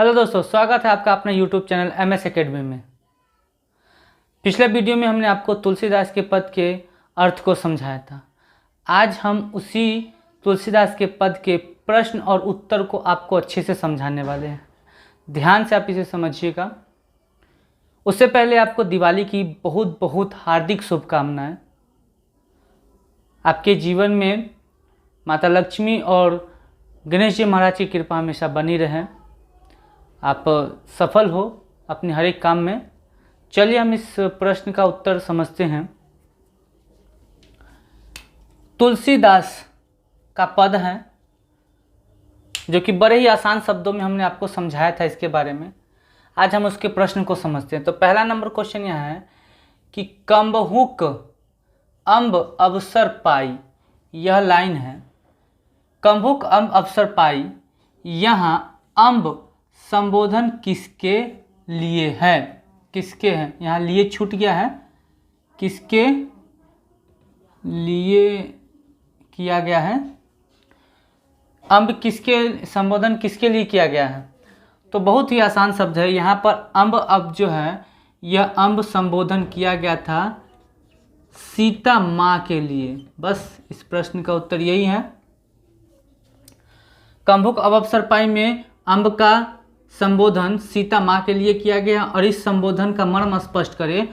Hello दोस्तों, स्वागत है आपका अपने YouTube चैनल MS एकेडमी में। पिछले वीडियो में हमने आपको तुलसीदास के पद के अर्थ को समझाया था। आज हम उसी तुलसीदास के पद के प्रश्न और उत्तर को आपको अच्छे से समझाने वाले हैं। ध्यान से आप इसे समझिएगा। उससे पहले आपको दिवाली की बहुत बहुत हार्दिक शुभकामनाएं। आपके जीवन में माता लक्ष्मी और गणेश जी महाराज की कृपा हमेशा बनी रहे। आप सफल हो अपने हर एक काम में। चलिए हम इस प्रश्न का उत्तर समझते हैं। तुलसीदास का पद है जो कि बड़े ही आसान शब्दों में हमने आपको समझाया था इसके बारे में। आज हम उसके प्रश्न को समझते हैं। तो पहला नंबर क्वेश्चन यह है कि कम्बहुक अम्ब अवसर पाई, यह लाइन है। कम्बहुक अम्ब अवसर पाई, यहाँ अम्ब संबोधन किसके लिए है? किसके हैं? यहाँ लिए छूट गया है। किसके लिए किया गया है? अम्ब किसके संबोधन किसके लिए किया गया है? तो बहुत ही आसान शब्द है। यहाँ पर अम्ब अब जो है यह अम्ब संबोधन किया गया था सीता माँ के लिए। बस इस प्रश्न का उत्तर यही है। कम्बहुक अम्ब अवसर पाई में अम्ब का संबोधन सीता माँ के लिए किया गया। और इस संबोधन का मर्म स्पष्ट करें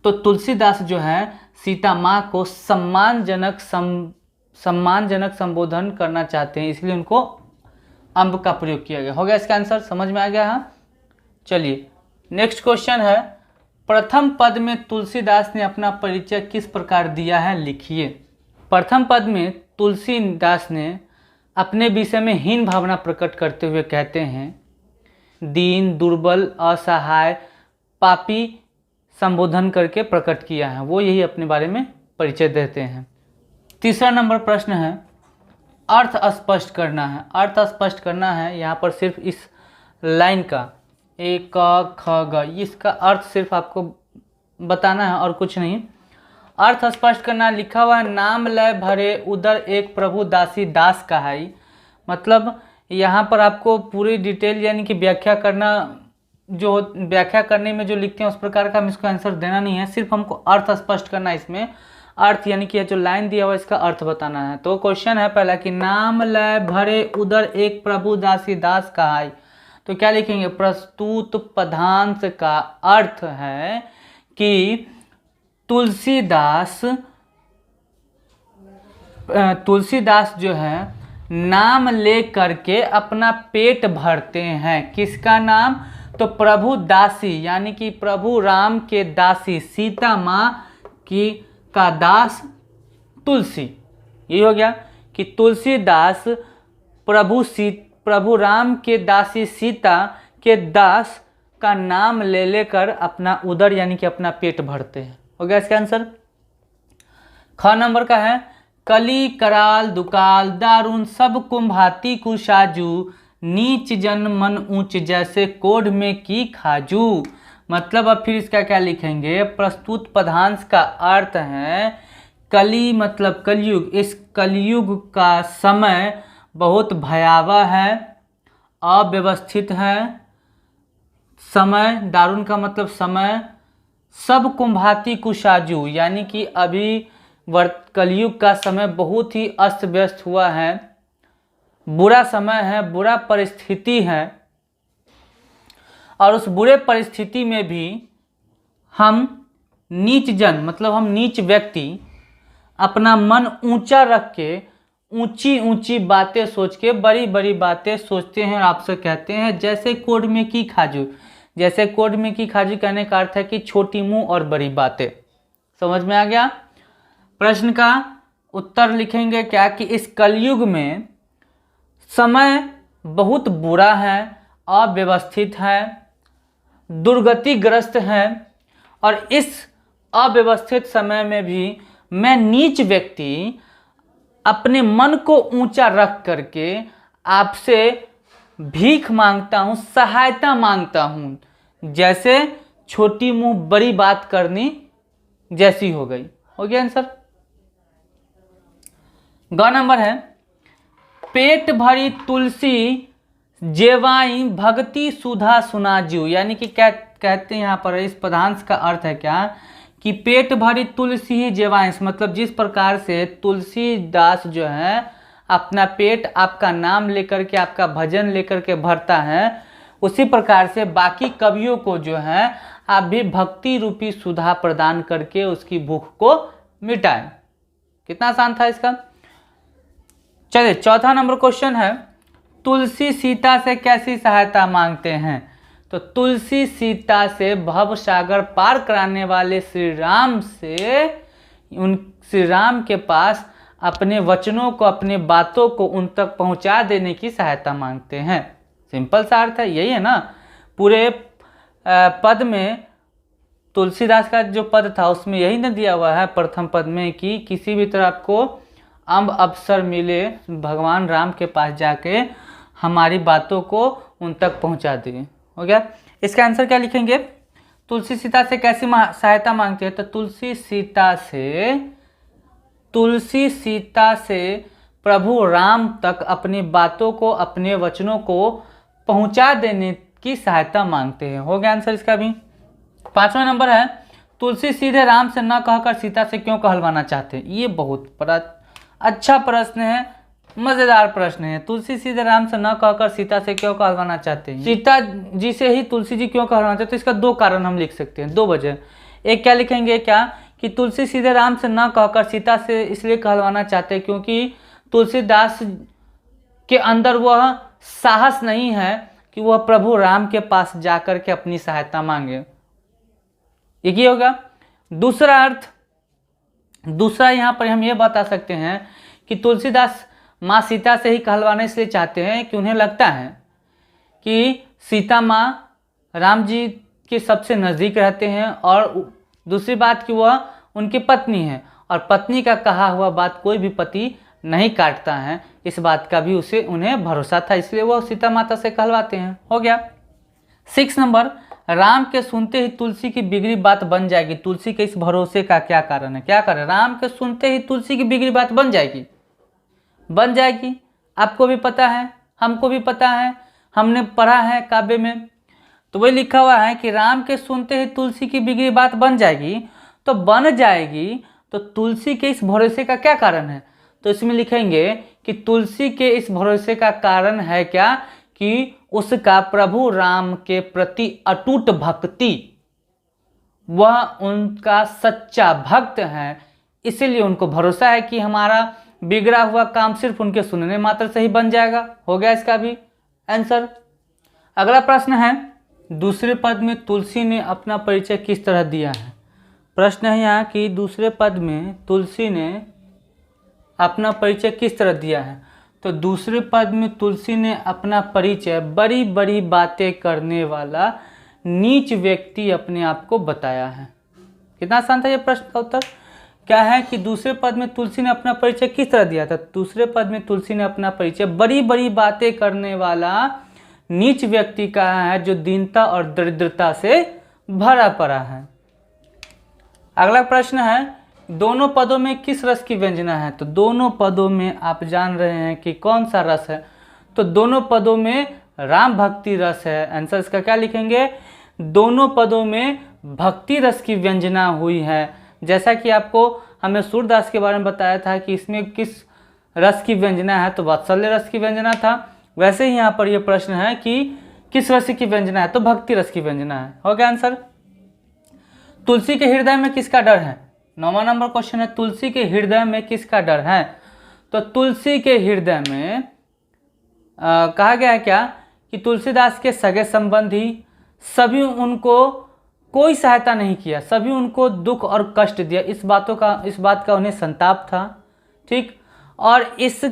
तो तुलसीदास जो है सीता माँ को सम्मानजनक संबोधन करना चाहते हैं, इसलिए उनको अम्ब का प्रयोग किया गया। हो गया इसका आंसर? समझ में आ गया? हाँ, चलिए नेक्स्ट क्वेश्चन है। प्रथम पद में तुलसीदास ने अपना परिचय किस प्रकार दिया है? लिखिए। प्रथम पद में तुलसीदास ने अपने विषय में हीन भावना प्रकट करते हुए कहते हैं दीन, दुर्बल, असहाय, पापी संबोधन करके प्रकट किया है। वो यही अपने बारे में परिचय देते हैं। तीसरा नंबर प्रश्न है अर्थ स्पष्ट करना है। अर्थ स्पष्ट करना है यहाँ पर सिर्फ इस लाइन का एक क ख ग, इसका अर्थ सिर्फ आपको बताना है और कुछ नहीं। अर्थ स्पष्ट करना लिखा हुआ है नाम लय भरे उदर एक प्रभु दासी दास कहाई। मतलब यहाँ पर आपको पूरी डिटेल यानी कि व्याख्या करना, जो व्याख्या करने में जो लिखते हैं उस प्रकार का हम इसको आंसर देना नहीं है। सिर्फ हमको अर्थ स्पष्ट करना है। इसमें अर्थ यानी कि जो लाइन दिया हुआ इसका अर्थ बताना है। तो क्वेश्चन है पहला कि नाम लय भरे उदर एक प्रभु दासी दास कहाई। तो क्या लिखेंगे? प्रस्तुत पदांश का अर्थ है कि तुलसीदास जो है नाम ले करके अपना पेट भरते हैं। किसका नाम? तो प्रभु दासी यानी कि प्रभु राम के दासी सीता माँ की का दास तुलसी। ये हो गया कि तुलसीदास प्रभु राम के दासी सीता के दास का नाम ले लेकर अपना उदर यानी कि अपना पेट भरते हैं। हो गया इसका आंसर। ख नंबर का है कली कराल दुकाल दारुण सब कुंभाती कुशाजू नीच जन मन ऊंच जैसे कोढ़ में की खाजू। मतलब अब फिर इसका क्या लिखेंगे? प्रस्तुत पदांश का अर्थ है कली मतलब कलयुग। इस कलयुग का समय बहुत भयावह है, अव्यवस्थित है। समय दारुण का मतलब समय। सब कुंभाती कुशाजू यानी कि अभी कलयुग का समय बहुत ही अस्त व्यस्त हुआ है, बुरा समय है, बुरा परिस्थिति है। और उस बुरे परिस्थिति में भी हम नीच जन मतलब हम नीच व्यक्ति अपना मन ऊंचा रख के ऊंची ऊंची बातें सोच के बड़ी बड़ी बातें सोचते हैं और आपसे कहते हैं जैसे कोढ़ में की खाजू। जैसे कोढ़ में की खाजू कहने का अर्थ है कि छोटी मुंह और बड़ी बातें। समझ में आ गया? प्रश्न का उत्तर लिखेंगे क्या कि इस कलयुग में समय बहुत बुरा है, अव्यवस्थित है, दुर्गतिग्रस्त है। और इस अव्यवस्थित समय में भी मैं नीच व्यक्ति अपने मन को ऊंचा रख करके आपसे भीख मांगता हूँ, सहायता मांगता हूँ, जैसे छोटी मुंह बड़ी बात करनी जैसी हो गई। हो गया आंसर। ग नंबर है पेट भरी तुलसी जेवाई भक्ति सुधा सुनाजू, यानी कि क्या कहते हैं यहाँ पर, इस पदांश का अर्थ है क्या कि पेट भरी तुलसी ही जेवाई, मतलब जिस प्रकार से तुलसीदास जो है अपना पेट आपका नाम लेकर के, आपका भजन लेकर के भरता है, उसी प्रकार से बाकी कवियों को जो है आप भी भक्ति रूपी सुधा प्रदान करके उसकी भूख को मिटाएं। कितना आसान था इसका। चलिए चौथा नंबर क्वेश्चन है, तुलसी सीता से कैसी सहायता मांगते हैं। तो तुलसी सीता से भव सागर पार कराने वाले श्री राम से, उन श्री राम के पास अपने वचनों को, अपने बातों को उन तक पहुंचा देने की सहायता मांगते हैं। सिंपल सा अर्थ है, यही है ना। पूरे पद में तुलसीदास का जो पद था उसमें यही न दिया हुआ है प्रथम पद में कि किसी भी तरह आपको अम्ब अवसर मिले भगवान राम के पास जाके हमारी बातों को उन तक पहुंचा दिए। हो गया। इसका आंसर क्या लिखेंगे, तुलसी सीता से कैसी सहायता मांगते हैं। तो तुलसी सीता से प्रभु राम तक अपनी बातों को, अपने वचनों को पहुंचा देने की सहायता मांगते हैं। हो गया आंसर इसका भी। पांचवा नंबर है, तुलसी सीधे राम से न कहकर सीता से क्यों कहलवाना चाहते हैं। ये बहुत बड़ा अच्छा प्रश्न है, मजेदार प्रश्न है। तुलसी सीधे राम से न कहकर सीता से क्यों कहलवाना चाहते हैं। सीता जी से ही तुलसी जी क्यों कहलवाना चाहते हैं, तो इसका दो कारण हम लिख सकते हैं, दो वजह। एक क्या लिखेंगे क्या कि तुलसी सीधे राम से न कहकर सीता से इसलिए कहलवाना चाहते हैं क्योंकि तुलसीदास के अंदर वह साहस नहीं है कि वह प्रभु राम के पास जाकर के अपनी सहायता मांगे। एक ही होगा। दूसरा अर्थ, दूसरा यहाँ पर हम ये बता सकते हैं कि तुलसीदास माँ सीता से ही कहलवाना इसलिए चाहते हैं कि उन्हें लगता है कि सीता माँ राम जी के सबसे नज़दीक रहते हैं, और दूसरी बात कि वह उनकी पत्नी है और पत्नी का कहा हुआ बात कोई भी पति नहीं काटता है, इस बात का भी उन्हें भरोसा था, इसलिए वह सीता माता से कहलवाते हैं। हो गया। 6 नंबर, राम के सुनते ही तुलसी की बिगड़ी बात बन जाएगी। तुलसी के इस भरोसे का क्या कारण है। क्या कारण, राम के सुनते ही तुलसी की बिगड़ी बात बन जाएगी। बन जाएगी, आपको भी पता है, हमको भी पता है, हमने पढ़ा है काव्य में, तो वही लिखा हुआ है कि राम के सुनते ही तुलसी की बिगड़ी बात बन जाएगी। तो बन जाएगी, तो तुलसी के इस भरोसे का क्या कारण है। तो इसमें लिखेंगे कि तुलसी के इस भरोसे का कारण है क्या कि उसका प्रभु राम के प्रति अटूट भक्ति, वह उनका सच्चा भक्त है, इसीलिए उनको भरोसा है कि हमारा बिगड़ा हुआ काम सिर्फ उनके सुनने मात्र से ही बन जाएगा। हो गया इसका भी आंसर। अगला प्रश्न है, दूसरे पद में तुलसी ने अपना परिचय किस तरह दिया है। प्रश्न है यहाँ कि दूसरे पद में तुलसी ने अपना परिचय किस तरह दिया है। तो दूसरे पद में तुलसी ने अपना परिचय बड़ी बड़ी बातें करने वाला नीच व्यक्ति अपने आप को बताया है। कितना आसान था ये प्रश्न का उत्तर। क्या है कि दूसरे पद में तुलसी ने अपना परिचय किस तरह दिया था। दूसरे पद में तुलसी ने अपना परिचय बड़ी बड़ी बातें करने वाला नीच व्यक्ति कहा है, जो दीनता और दरिद्रता से भरा पड़ा है। अगला प्रश्न है, दोनों पदों में किस रस की व्यंजना है। तो दोनों पदों में आप जान रहे हैं कि कौन सा रस है। तो दोनों पदों में राम भक्ति रस है। आंसर इसका क्या लिखेंगे, दोनों पदों में भक्ति रस की व्यंजना हुई है। जैसा कि आपको हमें सूरदास के बारे में बताया था कि इसमें किस रस की व्यंजना है, तो वात्सल्य रस की व्यंजना था। वैसे ही यहाँ पर यह प्रश्न है कि किस रस की व्यंजना है, तो भक्ति रस की व्यंजना है। हो गया आंसर। तुलसी के हृदय में किसका डर है। 9वां नंबर क्वेश्चन है, तुलसी के हृदय में किसका डर है। तो तुलसी के हृदय में कहा गया है क्या कि तुलसीदास के सगे संबंधी सभी उनको कोई सहायता नहीं किया, सभी उनको दुख और कष्ट दिया। इस बात का उन्हें संताप था। ठीक, और इस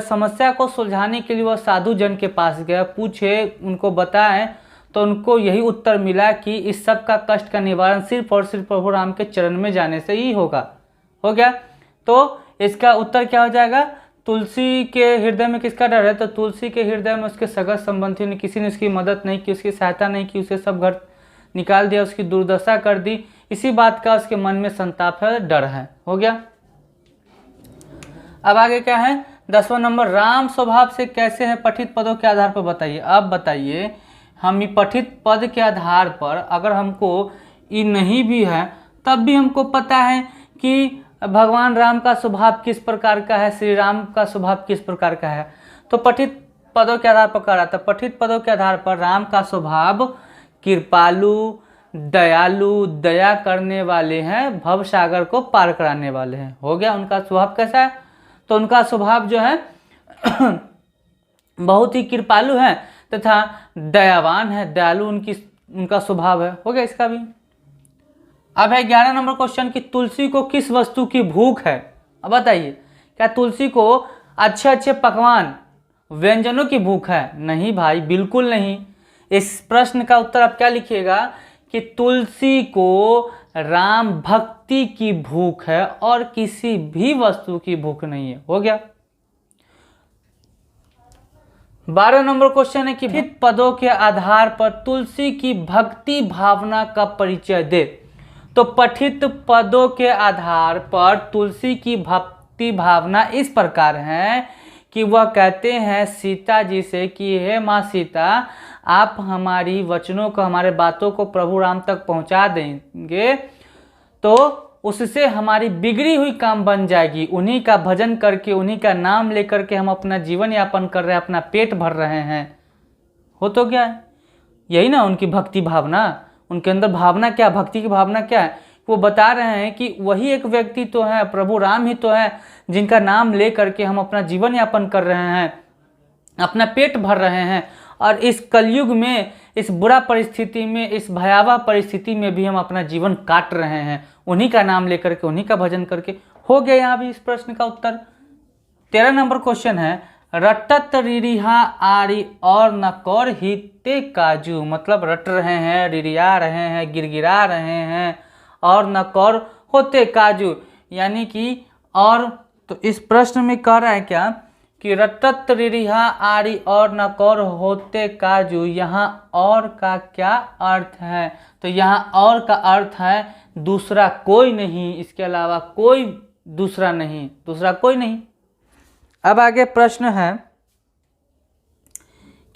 समस्या को सुलझाने के लिए वह साधु जन के पास गया, पूछे, उनको बताएं, तो उनको यही उत्तर मिला कि इस सब का कष्ट का निवारण सिर्फ और सिर्फ प्रभु राम के चरण में जाने से ही होगा। हो गया। तो इसका उत्तर क्या हो जाएगा, तुलसी के हृदय में किसका डर है। तो तुलसी के हृदय में उसके सगा संबंधी ने किसी ने उसकी मदद नहीं की, उसकी सहायता नहीं की, उसे सब घर निकाल दिया, उसकी दुर्दशा कर दी, इसी बात का उसके मन में संताप है, डर है। हो गया। अब आगे क्या है, 10वां नंबर, राम स्वभाव से कैसे है, पठित पदों के आधार पर बताइए। अब बताइए, हम ये पठित पद के आधार पर अगर हमको ये नहीं भी है तब भी हमको पता है कि भगवान राम का स्वभाव किस प्रकार का है, श्री राम का स्वभाव किस प्रकार का है। तो पठित पदों के आधार पर कह रहा था, पठित पदों के आधार पर राम का स्वभाव कृपालु, दयालु, दया करने वाले हैं, भव सागर को पार कराने वाले हैं। हो गया। उनका स्वभाव कैसा है, तो उनका स्वभाव जो है बहुत ही कृपालु है तथा दयावान है, दयालु उनका स्वभाव है। हो गया इसका भी। अब है 11 नंबर क्वेश्चन कि तुलसी को किस वस्तु की भूख है। अब बताइए, क्या तुलसी को अच्छे अच्छे पकवान व्यंजनों की भूख है? नहीं भाई, बिल्कुल नहीं। इस प्रश्न का उत्तर आप क्या लिखिएगा कि तुलसी को राम भक्ति की भूख है और किसी भी वस्तु की भूख नहीं है। हो गया। 12 नंबर क्वेश्चन है कि पठित पदों के आधार पर तुलसी की भक्ति भावना का परिचय दे। तो पठित पदों के आधार पर तुलसी की भक्ति भावना इस प्रकार है कि वह कहते हैं सीता जी से कि हे माँ सीता, आप हमारी वचनों को, हमारे बातों को प्रभु राम तक पहुंचा देंगे तो उससे हमारी बिगड़ी हुई काम बन जाएगी। उन्हीं का भजन करके, उन्हीं का नाम लेकर के हम अपना जीवन यापन कर रहे हैं, अपना पेट भर रहे हैं। हो तो क्या है, यही ना उनकी भक्ति भावना। उनके अंदर भावना क्या, भक्ति की भावना क्या है, वो बता रहे हैं कि वही एक व्यक्ति तो है, प्रभु राम ही तो है, जिनका नाम ले करके हम अपना जीवन यापन कर रहे हैं, अपना पेट भर रहे हैं। और इस कलयुग में, इस बुरा परिस्थिति में, इस भयावह परिस्थिति में भी हम अपना जीवन काट रहे हैं, उन्हीं का नाम लेकर के, उन्हीं का भजन करके। हो गया यहाँ भी इस प्रश्न का उत्तर। 13 नंबर क्वेश्चन है रटत रिरिहा आरी और नकौर हिते काजू। मतलब रट रहे हैं, रिरिया रहे हैं, गिरगिरा रहे हैं और नकौर होते काजू, यानी कि और। तो इस प्रश्न में कह रहा है क्या कि रटत रिरिहा आरी और नकौर होते काजू। यहाँ और का क्या अर्थ है? तो यहाँ और का अर्थ है दूसरा कोई नहीं, इसके अलावा कोई दूसरा नहीं, दूसरा कोई नहीं। अब आगे प्रश्न है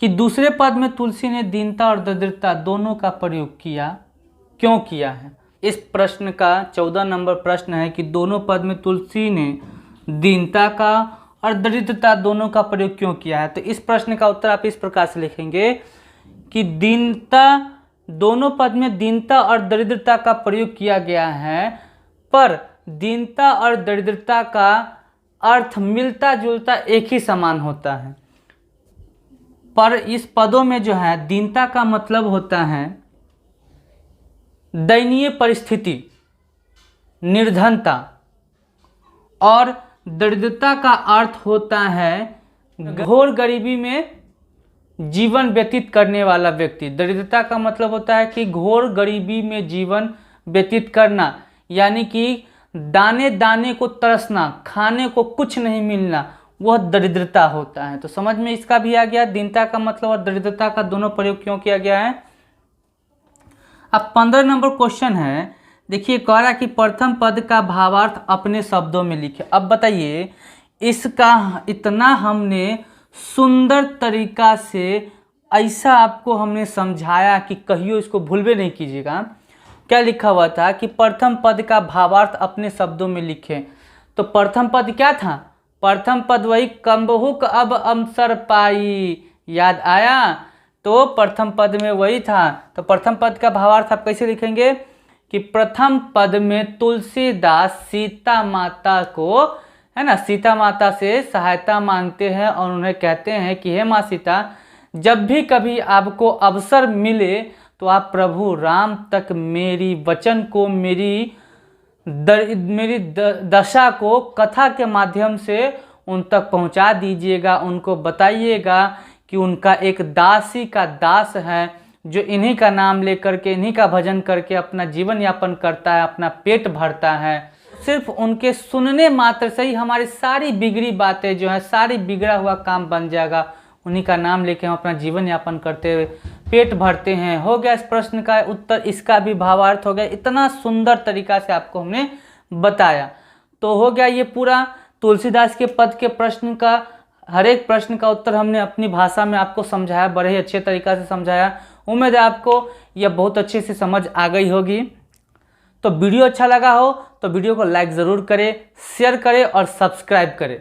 कि दूसरे पद में तुलसी ने दीनता और दरिद्रता दोनों का प्रयोग किया, क्यों किया है? इस प्रश्न का 14 नंबर प्रश्न है कि दोनों पद में तुलसी ने दीनता का और दरिद्रता दोनों का प्रयोग क्यों किया है? तो इस प्रश्न का उत्तर आप इस प्रकार से लिखेंगे कि दीनता, दोनों पद में दीनता और दरिद्रता का प्रयोग किया गया है, पर दीनता और दरिद्रता का अर्थ मिलता जुलता एक ही समान होता है। पर इस पदों में जो है दीनता का मतलब होता है दयनीय परिस्थिति, निर्धनता, और दरिद्रता का अर्थ होता है घोर गरीबी में जीवन व्यतीत करने वाला व्यक्ति। दरिद्रता का मतलब होता है कि घोर गरीबी में जीवन व्यतीत करना, यानी कि दाने दाने को तरसना, खाने को कुछ नहीं मिलना, वह दरिद्रता होता है। तो समझ में इसका भी आ गया, दीनता का मतलब और दरिद्रता का दोनों प्रयोग क्यों किया गया है। अब 15 नंबर क्वेश्चन है, देखिए कह रहा कि प्रथम पद का भावार्थ अपने शब्दों में लिखे। अब बताइए, इसका इतना हमने सुंदर तरीका से ऐसा आपको हमने समझाया कि कहियो इसको भूलवे नहीं कीजिएगा। क्या लिखा हुआ था कि प्रथम पद का भावार्थ अपने शब्दों में लिखें। तो प्रथम पद क्या था? प्रथम पद वही कम्बहुक अब अवसर पाई, याद आया? तो प्रथम पद में वही था। तो प्रथम पद का भावार्थ आप कैसे लिखेंगे कि प्रथम पद में तुलसीदास सीता माता को, है ना, सीता माता से सहायता मांगते हैं और उन्हें कहते हैं कि हे माँ सीता, जब भी कभी आपको अवसर मिले तो आप प्रभु राम तक मेरी वचन को, मेरी दशा को कथा के माध्यम से उन तक पहुंचा दीजिएगा। उनको बताइएगा कि उनका एक दासी का दास है जो इन्हीं का नाम लेकर के, इन्हीं का भजन करके अपना जीवन यापन करता है, अपना पेट भरता है। सिर्फ उनके सुनने मात्र से ही हमारी सारी बिगड़ी बातें जो है, सारी बिगड़ा हुआ काम बन जाएगा। उन्हीं का नाम लेके हम अपना जीवन यापन करते हुए पेट भरते हैं। हो गया इस प्रश्न का उत्तर, इसका भी भावार्थ हो गया। इतना सुंदर तरीका से आपको हमने बताया। तो हो गया ये पूरा तुलसीदास के पद के प्रश्न का हर एक प्रश्न का उत्तर हमने अपनी भाषा में आपको समझाया, बड़े ही अच्छे तरीक़ा से समझाया। उम्मीद है आपको यह बहुत अच्छे से समझ आ गई होगी। तो वीडियो अच्छा लगा हो तो वीडियो को लाइक ज़रूर करें, शेयर करें और सब्सक्राइब करें।